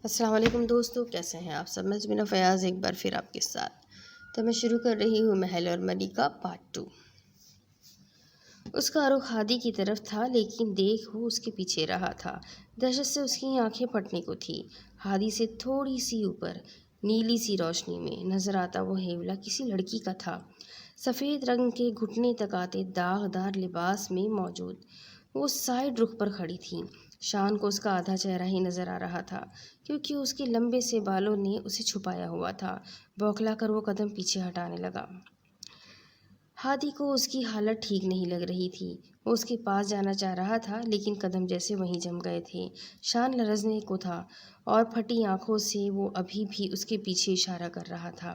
السلام علیکم دوستو، کیسے ہیں آپ سب؟ میں زمینہ فیاض ایک بار پھر آپ کے ساتھ۔ تو میں شروع کر رہی ہوں محل اور ملکہ پارٹ 2۔ اس کا رخ ہادی کی طرف تھا، لیکن دیکھ وہ اس کے پیچھے رہا تھا۔ دہشت سے اس کی آنکھیں پھٹنے کو تھی۔ ہادی سے تھوڑی سی اوپر نیلی سی روشنی میں نظر آتا وہ ہیولا کسی لڑکی کا تھا، سفید رنگ کے گھٹنے تک آتے داغدار لباس میں موجود۔ وہ سائیڈ رخ پر کھڑی تھی۔ شان کو اس کا آدھا چہرہ ہی نظر آ رہا تھا، کیونکہ اس کے لمبے سے بالوں نے اسے چھپایا ہوا تھا۔ بوکھلا کر وہ قدم پیچھے ہٹانے لگا۔ ہادی کو اس کی حالت ٹھیک نہیں لگ رہی تھی۔ وہ اس کے پاس جانا چاہ رہا تھا، لیکن قدم جیسے وہیں جم گئے تھے۔ شان لرزنے کو تھا اور پھٹی آنکھوں سے وہ ابھی بھی اس کے پیچھے اشارہ کر رہا تھا۔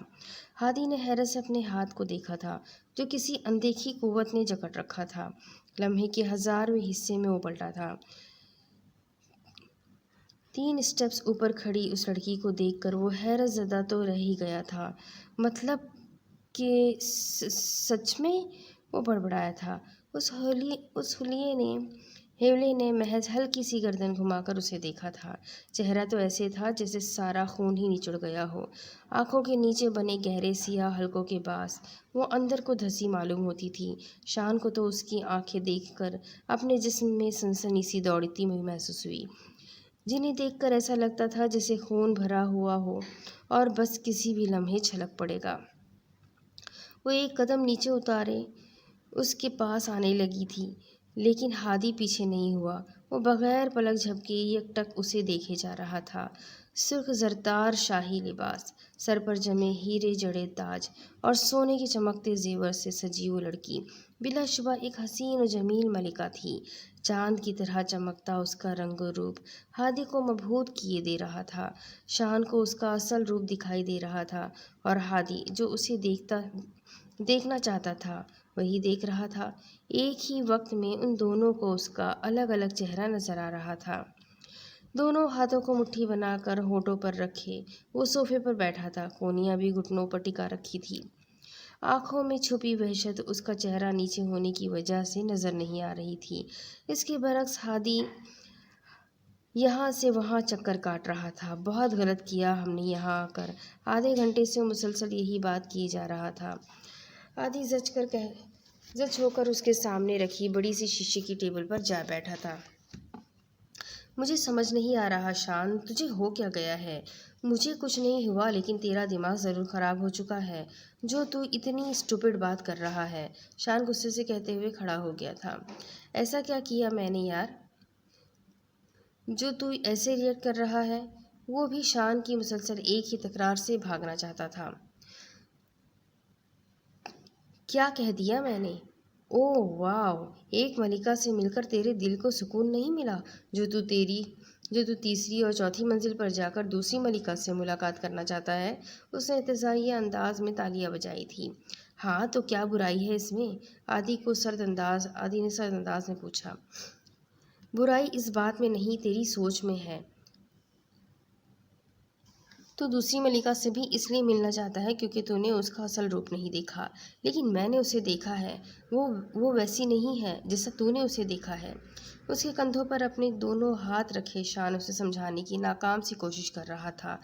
ہادی نے حیرت سے اپنے ہاتھ کو دیکھا تھا، جو کسی اندیکھی قوت نے جکڑ رکھا تھا۔ لمحے کے 1000ویں حصے میں وہ پلٹا تھا۔ 3 اسٹیپس اوپر کھڑی اس لڑکی کو دیکھ کر وہ حیرت زدہ تو رہ ہی گیا تھا۔ مطلب کہ سچ میں؟ وہ بڑبڑایا تھا۔ اس ہیولے نے محض ہلکی سی گردن گھما کر اسے دیکھا تھا۔ چہرہ تو ایسے تھا جیسے سارا خون ہی نچڑ گیا ہو۔ آنکھوں کے نیچے بنے گہرے سیاہ حلقوں کے باعث وہ اندر کو دھسی معلوم ہوتی تھی۔ شان کو تو اس کی آنکھیں دیکھ کر اپنے جسم میں سنسنی سی دوڑتی ہوئی محسوس ہوئی، جنہیں دیکھ کر ایسا لگتا تھا جیسے خون بھرا ہوا ہو اور بس کسی بھی لمحے چھلک پڑے گا۔ وہ ایک قدم نیچے اتارے اس کے پاس آنے لگی تھی، لیکن ہادی پیچھے نہیں ہوا۔ وہ بغیر پلک جھپکے یکٹک اسے دیکھے جا رہا تھا۔ سرخ زرتار شاہی لباس، سر پر جمے ہیرے جڑے تاج اور سونے کے چمکتے زیور سے سجی وہ لڑکی بلا شبہ ایک حسین و جمیل ملکہ تھی۔ چاند کی طرح چمکتا اس کا رنگ و روپ ہادی کو مبہوت کیے دے رہا تھا۔ شان کو اس کا اصل روپ دکھائی دے رہا تھا، اور ہادی جو اسے دیکھنا چاہتا تھا وہی دیکھ رہا تھا۔ ایک ہی وقت میں ان دونوں کو اس کا الگ الگ چہرہ نظر آ رہا تھا۔ دونوں ہاتھوں کو مٹھی بنا کر ہونٹوں پر رکھے وہ صوفے پر بیٹھا تھا، کونیاں بھی گھٹنوں پر ٹکا رکھی تھی۔ آنکھوں میں چھپی وحشت اس کا چہرہ نیچے ہونے کی وجہ سے نظر نہیں آ رہی تھی۔ اس کے برعکس ہادی یہاں سے وہاں چکر کاٹ رہا تھا۔ بہت غلط کیا ہم نے یہاں آ کر۔ آدھے گھنٹے سے مسلسل یہی بات کیے جا رہا تھا۔ ہادی زچ ہو کر اس کے سامنے رکھی بڑی سی شیشے کی ٹیبل پر جا بیٹھا تھا۔ مجھے سمجھ نہیں آ رہا شان، تجھے ہو کیا گیا ہے؟ مجھے کچھ نہیں ہوا، لیکن تیرا دماغ ضرور خراب ہو چکا ہے جو تو اتنی اسٹوپڈ بات کر رہا ہے۔ شان غصے سے کہتے ہوئے کھڑا ہو گیا تھا۔ ایسا کیا کیا میں نے یار، جو تو ایسے ریئیکٹ کر رہا ہے؟ وہ بھی شان کی مسلسل ایک ہی تکرار سے بھاگنا چاہتا تھا۔ کیا کہہ دیا میں نے؟ اوہ واو، ایک ملکہ سے مل کر تیرے دل کو سکون نہیں ملا جو تو تیسری اور چوتھی منزل پر جا کر دوسری ملکہ سے ملاقات کرنا چاہتا ہے؟ اس نے انتزاعیہ انداز میں تالیاں بجائی تھی۔ ہاں تو کیا برائی ہے اس میں؟ آدی نے سرد انداز میں پوچھا۔ برائی اس بات میں نہیں، تیری سوچ میں ہے۔ تو دوسری ملکہ سے بھی اس لیے ملنا چاہتا ہے کیونکہ تو نے اس کا اصل روپ نہیں دیکھا، لیکن میں نے اسے دیکھا ہے۔ وہ ویسی نہیں ہے جیسا تو نے اسے دیکھا ہے۔ اس کے کندھوں پر اپنے دونوں ہاتھ رکھے شان اسے سمجھانے کی ناکام سی کوشش کر رہا تھا۔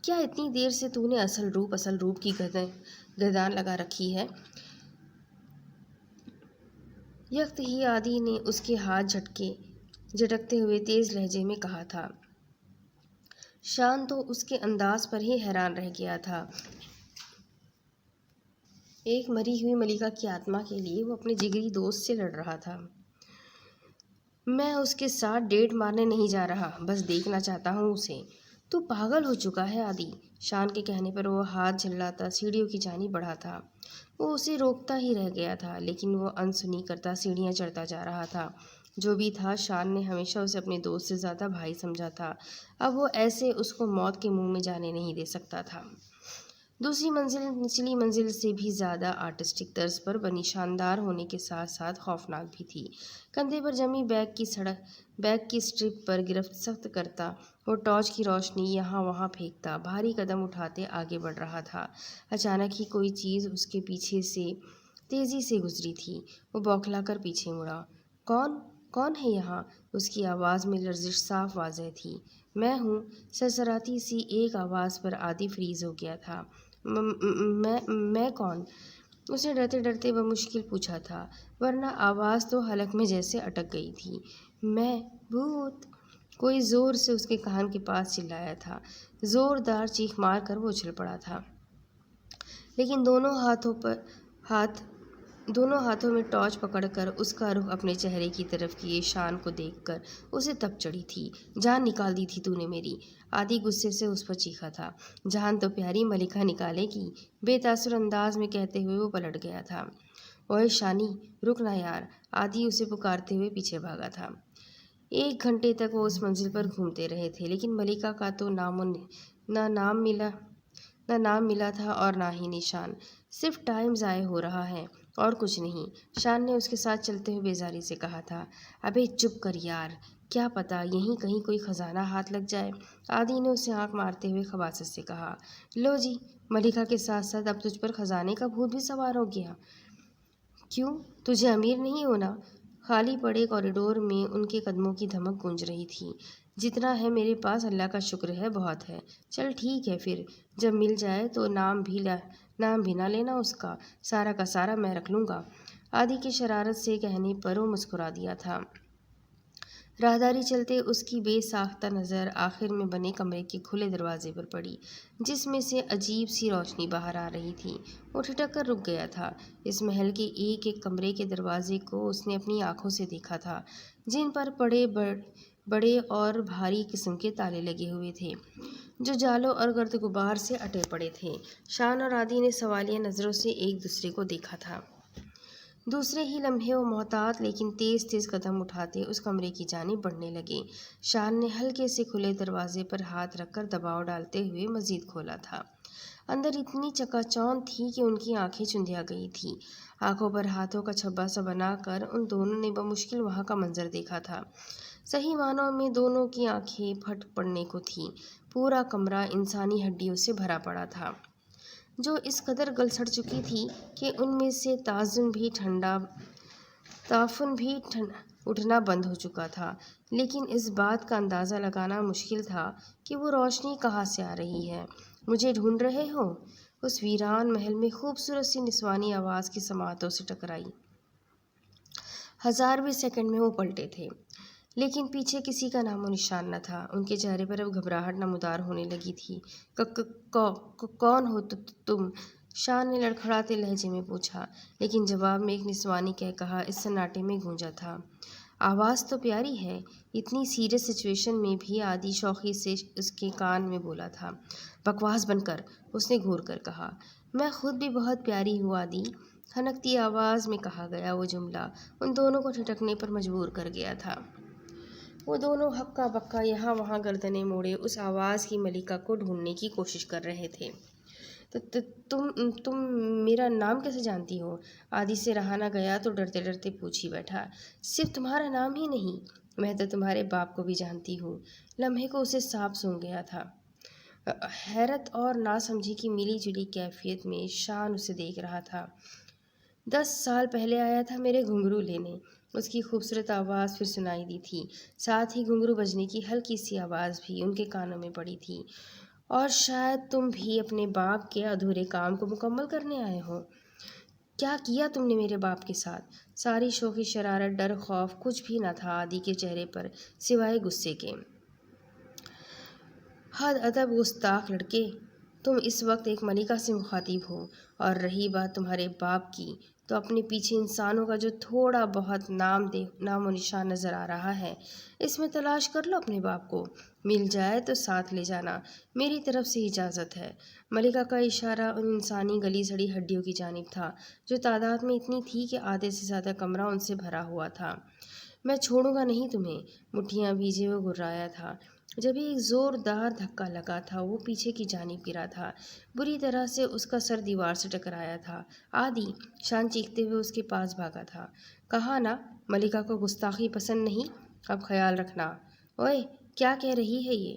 کیا اتنی دیر سے تو نے اصل روپ کی گردان لگا رکھی ہے؟ یکت ہی آدی نے اس کے ہاتھ جھٹکتے ہوئے تیز لہجے میں کہا تھا۔ شان تو اس کے انداز پر ہی حیران رہ گیا تھا۔ ایک مری ہوئی ملکہ کی آتما کے لیے وہ اپنے جگری دوست سے لڑ رہا تھا۔ میں اس کے ساتھ ڈیٹ مارنے نہیں جا رہا، بس دیکھنا چاہتا ہوں اسے۔ تو پاگل ہو چکا ہے آدی؟ شان کے کہنے پر وہ ہاتھ جھللاتا سیڑھیوں کی جانب بڑھا تھا۔ وہ اسے روکتا ہی رہ گیا تھا، لیکن وہ انسنی کرتا سیڑھیاں چڑھتا جا رہا تھا۔ جو بھی تھا، شان نے ہمیشہ اسے اپنے دوست سے زیادہ بھائی سمجھا تھا۔ اب وہ ایسے اس کو موت کے منہ میں جانے نہیں دے سکتا تھا۔ دوسری منزل نچلی منزل سے بھی زیادہ آرٹسٹک طرز پر بنی، شاندار ہونے کے ساتھ ساتھ خوفناک بھی تھی۔ کندھے پر جمی بیگ کی اسٹرپ پر گرفت سخت کرتا وہ ٹارچ کی روشنی یہاں وہاں پھینکتا بھاری قدم اٹھاتے آگے بڑھ رہا تھا۔ اچانک ہی کوئی چیز اس کے پیچھے سے تیزی سے گزری تھی۔ وہ بوکھلا کر پیچھے مڑا۔ کون ہے یہاں؟ اس کی آواز میں لرزش صاف واضح تھی۔ میں ہوں، سرسراتی سی ایک آواز پر عادی فریز ہو گیا تھا۔ میں کون؟ اس نے ڈرتے ڈرتے بمشکل پوچھا تھا، ورنہ آواز تو حلق میں جیسے اٹک گئی تھی۔ میں بھوت! کوئی زور سے اس کے کان کے پاس چلایا تھا۔ زوردار چیخ مار کر وہ اچھل پڑا تھا، لیکن دونوں ہاتھوں میں ٹارچ پکڑ کر اس کا رخ اپنے چہرے کی طرف کیے شان کو دیکھ کر اسے تپ چڑھی تھی۔ جان نکال دی تھی تو نے میری! عادی غصے سے اس پر چیخا تھا۔ جان تو پیاری ملکہ نکالے گی، بے تاثر انداز میں کہتے ہوئے وہ پلٹ گیا تھا۔ اوئے شانی، رک نہ یار! عادی اسے پکارتے ہوئے پیچھے بھاگا تھا۔ 1 گھنٹے تک وہ اس منزل پر گھومتے رہے تھے، لیکن ملکہ کا تو نہ نام ملا تھا اور نہ ہی نشان۔ صرف ٹائم ضائع ہو رہا ہے اور کچھ نہیں، شان نے اس کے ساتھ چلتے ہوئے بیزاری سے کہا تھا۔ ابے چپ کر یار! کیا پتا یہیں کہیں کوئی خزانہ ہاتھ لگ جائے، عادی نے اسے آنکھ مارتے ہوئے خباثت سے کہا۔ لو جی، ملکہ کے ساتھ ساتھ اب تجھ پر خزانے کا بھوت بھی سوار ہو گیا۔ کیوں؟ تجھے امیر نہیں ہونا؟ خالی پڑے کوریڈور میں ان کے قدموں کی دھمک گونج رہی تھی۔ جتنا ہے میرے پاس اللہ کا شکر ہے، بہت ہے۔ چل ٹھیک ہے پھر، جب مل جائے تو نام بھی نہ لینا اس کا، سارا کا سارا میں رکھ لوں گا۔ عادی کی شرارت سے کہنے پر وہ مسکرا دیا تھا۔ راہداری چلتے اس کی بے ساختہ نظر آخر میں بنے کمرے کے کھلے دروازے پر پڑی، جس میں سے عجیب سی روشنی باہر آ رہی تھی۔ وہ ٹھٹک کر رک گیا تھا۔ اس محل کے ایک ایک کمرے کے دروازے کو اس نے اپنی آنکھوں سے دیکھا تھا، جن پر بڑے اور بھاری قسم کے تالے لگے ہوئے تھے، جو جالوں اور گرد غبار سے اٹے پڑے تھے۔ شان اور عادی نے سوالیہ نظروں سے ایک دوسرے کو دیکھا تھا۔ دوسرے ہی لمحے وہ محتاط لیکن تیز تیز قدم اٹھاتے اس کمرے کی جانب بڑھنے لگے۔ شان نے ہلکے سے کھلے دروازے پر ہاتھ رکھ کر دباؤ ڈالتے ہوئے مزید کھولا تھا۔ اندر اتنی چکا چوند تھی کہ ان کی آنکھیں چندھیا گئی تھیں۔ آنکھوں پر ہاتھوں کا چھبا سا بنا کر ان دونوں نے بمشکل وہاں کا منظر دیکھا تھا۔ صحیح معنوں میں دونوں کی آنکھیں پھٹ پڑنے کو تھیں۔ پورا کمرہ انسانی ہڈیوں سے بھرا پڑا تھا، جو اس قدر گل سڑ چکی تھی کہ ان میں سے تعفن بھی اٹھنا بند ہو چکا تھا۔ لیکن اس بات کا اندازہ لگانا مشکل تھا کہ وہ روشنی کہاں سے آ رہی ہے۔ مجھے ڈھونڈ رہے ہو؟ اس ویران محل میں خوبصورت سی نسوانی آواز کی سماعتوں سے ٹکرائی۔ 1000ویں سیکنڈ میں وہ پلٹے تھے، لیکن پیچھے کسی کا نام و نشان نہ تھا۔ ان کے چہرے پر اب گھبراہٹ نمودار ہونے لگی تھی۔ کون ہو تم؟ شان نے لڑکھڑاتے لہجے میں پوچھا، لیکن جواب میں ایک نسوانی قہقہا اس سناٹے میں گونجا تھا۔ آواز تو پیاری ہے۔ اتنی سیریس سچویشن میں بھی عادی شوخی سے اس کے کان میں بولا تھا۔ بکواس بند کر، اس نے گھور کر کہا۔ میں خود بھی بہت پیاری ہوں عادی، کھنکتی آواز میں کہا گیا وہ جملہ ان دونوں کو ٹھٹکنے پر مجبور کر گیا تھا۔ وہ دونوں ہکا بکا یہاں وہاں گردنیں موڑے اس آواز کی ملکہ کو ڈھونڈنے کی کوشش کر رہے تھے۔ تم میرا نام کیسے جانتی ہو؟ عادی سے رہا نہ گیا تو ڈرتے ڈرتے پوچھ ہی بیٹھا۔ صرف تمہارا نام ہی نہیں، میں تو تمہارے باپ کو بھی جانتی ہوں۔ لمحے کو اسے سانپ سونگھ گیا تھا۔ حیرت اور ناسمجھی کی ملی جلی کیفیت میں شان اسے دیکھ رہا تھا۔ 10 سال پہلے آیا تھا میرے گھنگرو لینے، اس کی خوبصورت آواز پھر سنائی دی تھی، ساتھ ہی گھنگرو بجنے کی ہلکی سی آواز بھی ان کے کانوں میں پڑی تھی۔ اور شاید تم بھی اپنے باپ کے ادھورے کام کو مکمل کرنے آئے ہو۔ کیا کیا تم نے میرے باپ کے ساتھ؟ ساری شوخی، شرارت، ڈر، خوف، کچھ بھی نہ تھا عادی کے چہرے پر سوائے غصے کے۔ حد ادب گستاخ لڑکے! تم اس وقت ایک ملکہ سے مخاطب ہو، اور رہی بات تمہارے باپ کی، تو اپنے پیچھے انسانوں کا جو تھوڑا بہت نام و نشان نظر آ رہا ہے، اس میں تلاش کر لو اپنے باپ کو۔ مل جائے تو ساتھ لے جانا، میری طرف سے اجازت ہے۔ ملکہ کا اشارہ ان انسانی گلی سڑی ہڈیوں کی جانب تھا، جو تعداد میں اتنی تھی کہ آدھے سے زیادہ کمرہ ان سے بھرا ہوا تھا۔ میں چھوڑوں گا نہیں تمہیں، مٹھیاں بھیجے وہ گھرایا تھا۔ جب ایک زوردار دھکا لگا تھا وہ پیچھے کی جانب گرا تھا، بری طرح سے اس کا سر دیوار سے ٹکرایا تھا۔ عادی! شان چیختے ہوئے اس کے پاس بھاگا تھا۔ کہا نا ملکہ کو گستاخی پسند نہیں، اب خیال رکھنا۔ اوئے کیا کہہ رہی ہے یہ؟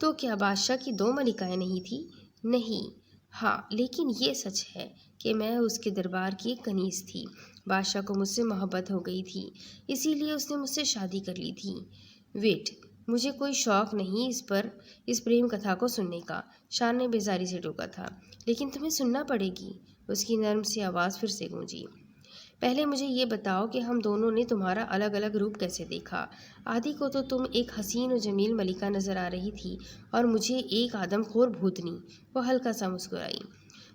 تو کیا بادشاہ کی 2 ملکائیں نہیں تھیں؟ نہیں، ہاں، لیکن یہ سچ ہے کہ میں اس کے دربار کی ایک کنیز تھی۔ بادشاہ کو مجھ سے محبت ہو گئی تھی، اسی لیے اس نے مجھ سے شادی کر لی تھی۔ ویٹ، مجھے کوئی شوق نہیں اس پریم کتھا کو سننے کا، شان نے بیزاری سے ٹوکا تھا۔ لیکن تمہیں سننا پڑے گی، اس کی نرم سی آواز پھر سے گونجی۔ پہلے مجھے یہ بتاؤ کہ ہم دونوں نے تمہارا الگ الگ روپ کیسے دیکھا؟ آدی کو تو تم ایک حسین و جمیل ملکہ نظر آ رہی تھی اور مجھے ایک آدم خور بھوتنی۔ وہ ہلکا سا مسکرائی۔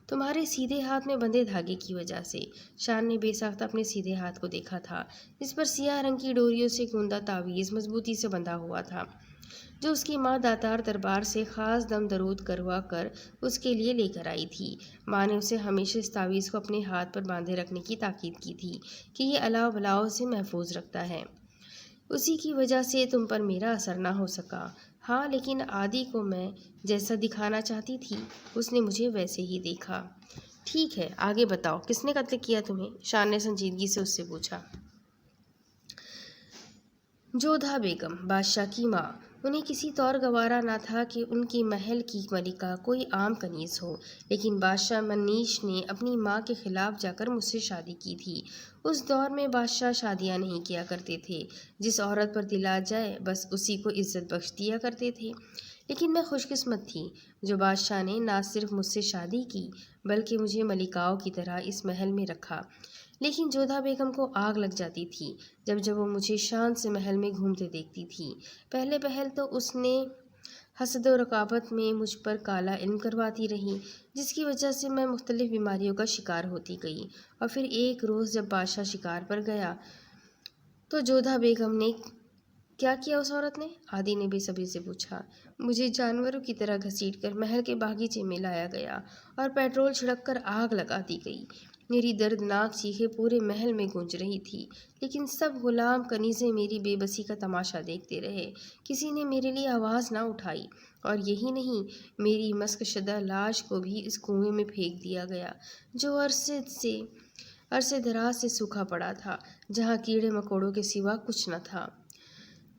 تمہارے سیدھے ہاتھ میں بندھے دھاگے کی وجہ سے۔ شان نے بے ساختہ اپنے سیدھے ہاتھ کو دیکھا تھا، جس پر سیاہ رنگ کی ڈوریوں سے گوندا تعویذ مضبوطی سے بندھا ہوا تھا، جو اس کی ماں داتار دربار سے خاص دم درود کروا کر اس کے لیے لے کر آئی تھی۔ ماں نے اسے ہمیشہ اس تعویذ کو اپنے ہاتھ پر باندھے رکھنے کی تاکید کی تھی کہ یہ الاؤ بلاؤ سے محفوظ رکھتا ہے۔ اسی کی وجہ سے تم پر میرا اثر نہ ہو سکا۔ ہاں، لیکن آدی کو میں جیسا دکھانا چاہتی تھی اس نے مجھے ویسے ہی دیکھا۔ ٹھیک ہے، آگے بتاؤ، کس نے قتل کیا تمہیں؟ شان نے سنجیدگی سے اس سے پوچھا۔ جودھا بیگم، بادشاہ کی ماں۔ انہیں کسی طور گوارا نہ تھا کہ ان کی محل کی ملکہ کوئی عام کنیز ہو، لیکن بادشاہ منیش نے اپنی ماں کے خلاف جا کر مجھ سے شادی کی تھی۔ اس دور میں بادشاہ شادیاں نہیں کیا کرتے تھے، جس عورت پر دل آ جائے بس اسی کو عزت بخش دیا کرتے تھے۔ لیکن میں خوش قسمت تھی جو بادشاہ نے نہ صرف مجھ سے شادی کی بلکہ مجھے ملکاؤں کی طرح اس محل میں رکھا۔ لیکن جودھا بیگم کو آگ لگ جاتی تھی جب وہ مجھے شان سے محل میں گھومتے دیکھتی تھی۔ پہلے تو اس نے حسد و رقابت میں مجھ پر کالا علم کرواتی رہی، جس کی وجہ سے میں مختلف بیماریوں کا شکار ہوتی گئی، اور پھر ایک روز جب بادشاہ شکار پر گیا تو جودھا بیگم نے کیا کیا؟ اس عورت نے، آدی نے بے صبری سے پوچھا۔ مجھے جانوروں کی طرح گھسیٹ کر محل کے باغیچے میں لایا گیا اور پیٹرول چھڑک کر آگ لگا دی گئی۔ میری دردناک چیخیں پورے محل میں گونج رہی تھی، لیکن سب غلام کنیزیں میری بے بسی کا تماشا دیکھتے رہے۔ کسی نے میرے لیے آواز نہ اٹھائی، اور یہی نہیں، میری مسک شدہ لاش کو بھی اس کنویں میں پھینک دیا گیا جو عرصے دراز سے سوکھا پڑا تھا، جہاں کیڑے مکوڑوں کے سوا کچھ نہ تھا۔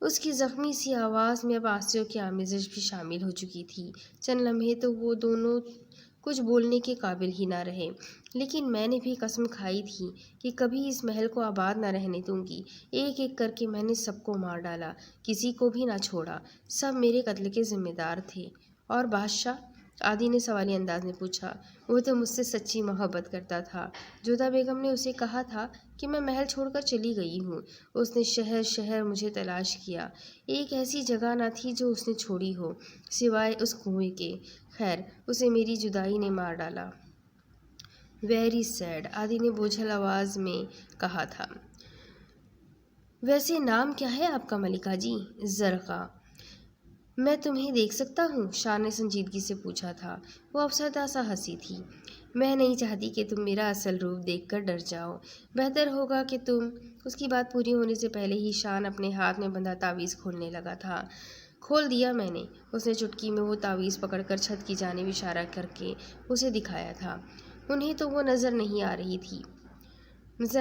اس کی زخمی سی آواز میں اب آنسوؤں کی آمیزش بھی شامل ہو چکی تھی۔ چند لمحے تو وہ دونوں کچھ بولنے کے قابل ہی نہ رہے، لیکن میں نے بھی قسم کھائی تھی کہ کبھی اس محل کو آباد نہ رہنے دوں گی۔ ایک ایک کر کے میں نے سب کو مار ڈالا، کسی کو بھی نہ چھوڑا، سب میرے قتل کے ذمہ دار تھے۔ اور بادشاہ؟ آدی نے سوالی انداز میں پوچھا۔ وہ تو مجھ سے سچی محبت کرتا تھا۔ جودھا بیگم نے اسے کہا تھا کہ میں محل چھوڑ کر چلی گئی ہوں۔ اس نے شہر شہر مجھے تلاش کیا، ایک ایسی جگہ نہ تھی جو اس نے چھوڑی ہو سوائے اس کنویں کے۔ خیر، اسے میری جدائی نے مار ڈالا۔ ویری سیڈ، آدی نے بوجھل آواز میں کہا تھا۔ ویسے نام کیا ہے آپ کا ملکہ جی؟ زرقا۔ میں تمہیں دیکھ سکتا ہوں؟ شان نے سنجیدگی سے پوچھا تھا۔ وہ افسردہ سا ہنسی تھی۔ میں نہیں چاہتی کہ تم میرا اصل روپ دیکھ کر ڈر جاؤ، بہتر ہوگا کہ تم… اس کی بات پوری ہونے سے پہلے ہی شان اپنے ہاتھ میں بندھا تعویذ کھولنے لگا تھا۔ کھول دیا میں نے، اس نے چٹکی میں وہ تعویذ پکڑ کر چھت کی جانب اشارہ کر کے اسے دکھایا تھا۔ انہیں تو وہ نظر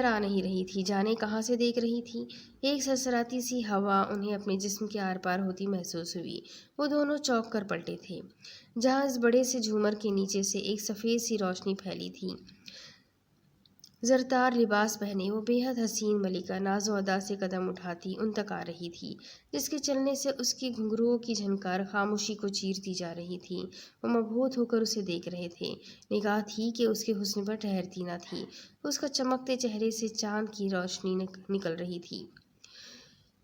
آ نہیں رہی تھی، جانے کہاں سے دیکھ رہی تھی۔ ایک سرسراتی سی ہوا انہیں اپنے جسم کے آر پار ہوتی محسوس ہوئی۔ وہ دونوں چونک کر پلٹے تھے، جہاں اس بڑے سے جھومر کے نیچے سے ایک سفید سی روشنی پھیلی تھی۔ زرتار لباس پہنے وہ بے حد حسین ملکہ ناز و ادا سے قدم اٹھاتی ان تک آ رہی تھی، جس کے چلنے سے اس کی گھنگروؤں کی جھنکار خاموشی کو چیرتی جا رہی تھی۔ وہ مبہوت ہو کر اسے دیکھ رہے تھے، نگاہ تھی کہ اس کے حسن پر ٹھہرتی نہ تھی۔ اس کا چمکتے چہرے سے چاند کی روشنی نکل رہی تھی۔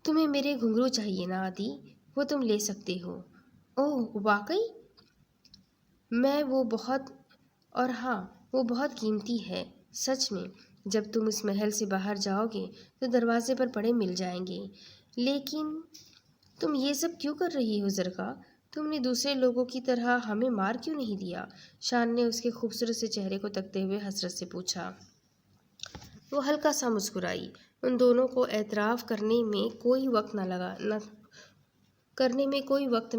تمہیں میرے گھنگرو چاہیے نا آدی؟ وہ تم لے سکتے ہو۔ اوہ، واقعی؟ اور ہاں، وہ بہت قیمتی ہے، سچ میں۔ جب تم اس محل سے باہر جاؤ گے تو دروازے پر پڑے مل جائیں گے۔ لیکن تم یہ سب کیوں کر رہی ہو زرقا؟ تم نے دوسرے لوگوں کی طرح ہمیں مار کیوں نہیں دیا؟ شان نے اس کے خوبصورت سے چہرے کو تکتے ہوئے حسرت سے پوچھا۔ وہ ہلکا سا مسکرائی۔ ان دونوں کو اعتراف کرنے میں کوئی وقت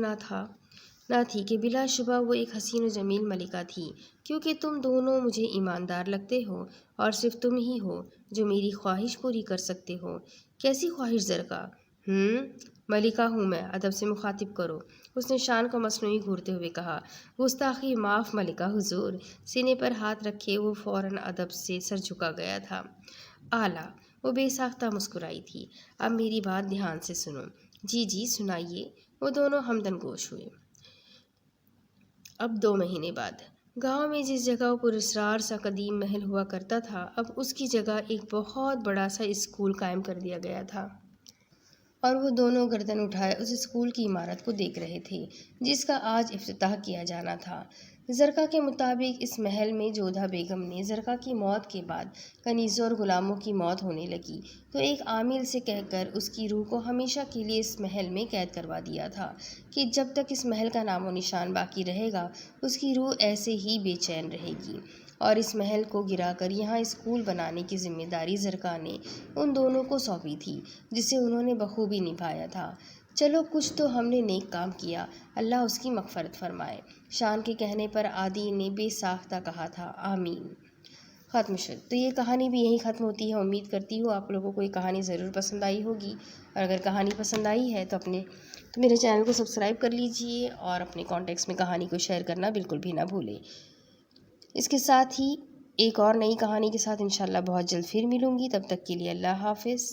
نہ تھی کہ بلا شبہ وہ ایک حسین و جمیل ملکہ تھی، کیونکہ تم دونوں مجھے ایماندار لگتے ہو، اور صرف تم ہی ہو جو میری خواہش پوری کر سکتے ہو۔ کیسی خواہش زرقا؟ ملکہ ہوں میں، ادب سے مخاطب کرو۔ اس نے شان کو مصنوعی گھورتے ہوئے کہا۔ گستاخی معاف ملکہ حضور۔ سینے پر ہاتھ رکھے وہ فوراً ادب سے سر جھکا گیا تھا۔ اعلیٰ۔ وہ بے ساختہ مسکرائی تھی۔ اب میری بات دھیان سے سنو۔ جی جی سنائیے۔ وہ دونوں ہمدم گوش ہوئے۔ اب 2 مہینے بعد گاؤں میں جس جگہ پر اسرار سا قدیم محل ہوا کرتا تھا، اب اس کی جگہ ایک بہت بڑا سا اسکول قائم کر دیا گیا تھا، اور وہ دونوں گردن اٹھائے اس اسکول کی عمارت کو دیکھ رہے تھے جس کا آج افتتاح کیا جانا تھا۔ زرقا کے مطابق اس محل میں جودھا بیگم نے زرقا کی موت کے بعد کنیزوں اور غلاموں کی موت ہونے لگی تو ایک عامل سے کہہ کر اس کی روح کو ہمیشہ کے لیے اس محل میں قید کروا دیا تھا کہ جب تک اس محل کا نام و نشان باقی رہے گا اس کی روح ایسے ہی بے چین رہے گی، اور اس محل کو گرا کر یہاں اسکول بنانے کی ذمہ داری زرقا نے ان دونوں کو سونپی تھی، جسے انہوں نے بخوبی نبھایا تھا۔ چلو کچھ تو ہم نے نیک کام کیا، اللہ اس کی مغفرت فرمائے۔ شان کے کہنے پر عادی نے بے ساختہ کہا تھا، آمین۔ ختم شد۔ تو یہ کہانی بھی یہیں ختم ہوتی ہے۔ امید کرتی ہوں آپ لوگوں کو یہ کہانی ضرور پسند آئی ہوگی، اور اگر کہانی پسند آئی ہے تو میرے چینل کو سبسکرائب کر لیجئے اور اپنے کانٹیکٹس میں کہانی کو شیئر کرنا بالکل بھی نہ بھولیں۔ اس کے ساتھ ہی ایک اور نئی کہانی کے ساتھ انشاءاللہ بہت جلد پھر ملوں گی، تب تک کے لیے اللہ حافظ۔